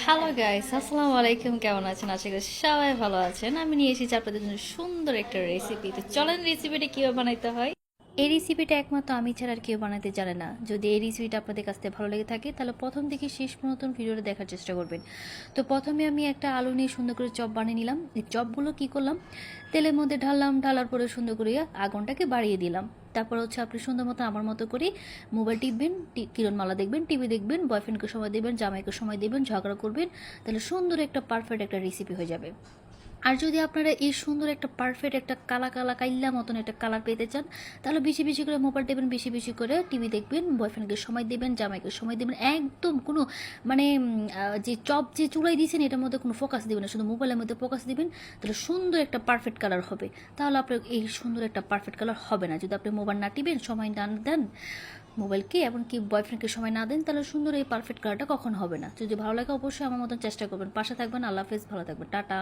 Hello guys, আসসালামু আলাইকুম। কেমন আছেন? আশা করি সবাই ভালো আছেন। আমি নিয়ে এসেছি আপনাদের জন্য সুন্দর একটা রেসিপি। তো চলেন রেসিপিটা কীভাবে বানাইতে হয়। এই রেসিপিটা একমাত্র আমি ছাড়া আর কেউ বানাতে জানে না। যদি এই রেসিপিটা আপনাদের কাছ থেকে ভালো লেগে থাকে তাহলে প্রথম থেকে শেষ পর্যন্ত ভিডিওটা দেখার চেষ্টা করবেন। তো প্রথমে আমি একটা আলু নিয়ে সুন্দর করে চপ বানিয়ে নিলাম। এই চপগুলো কী করলাম, তেলের মধ্যে ঢাললাম, ঢালার পরে সুন্দর করে আগুনটাকে বাড়িয়ে দিলাম। তারপর হচ্ছে আপনি সুন্দর মতো আমার মতো করে মোবাইল টিপবেন, কিরণমালা দেখবেন, টিভি দেখবেন, বয়ফ্রেন্ডকে সময় দেবেন, জামাইকে সময় দেবেন, ঝগড়া করবেন, তাহলে সুন্দর একটা পারফেক্ট একটা রেসিপি হয়ে যাবে। আর যদি আপনারা এই সুন্দর একটা পারফেক্ট একটা কালা কালা কাইল্লা মতন একটা কালার পেতে চান, তাহলে বেশি বেশি করে মোবাইল দেবেন, বেশি বেশি করে টিভি দেখবেন, বয়ফ্রেন্ডকে সময় দেবেন, জামাইকে সময় দেবেন। একদম কোনো মানে যে চপ যে চুলাই দিয়েছেন এটার মধ্যে কোনো ফোকাস দেবেন না, শুধু মোবাইলের মধ্যে ফোকাস দিবেন, তাহলে সুন্দর একটা পারফেক্ট কালার হবে। তাহলে আপনার এই সুন্দর একটা পারফেক্ট কালার হবে না যদি আপনি মোবাইল না টিবেন, সময় না দেন মোবাইলকে, এমনকি বয়ফ্রেন্ডকে সময় না দেন, তাহলে সুন্দর এই পারফেক্ট কালারটা কখন হবে না। যদি ভালো লাগে অবশ্যই আমার মতন চেষ্টা করবেন। পাশে থাকবেন। আল্লাহ হাফেজ, ভালো থাকবেন, টাটা।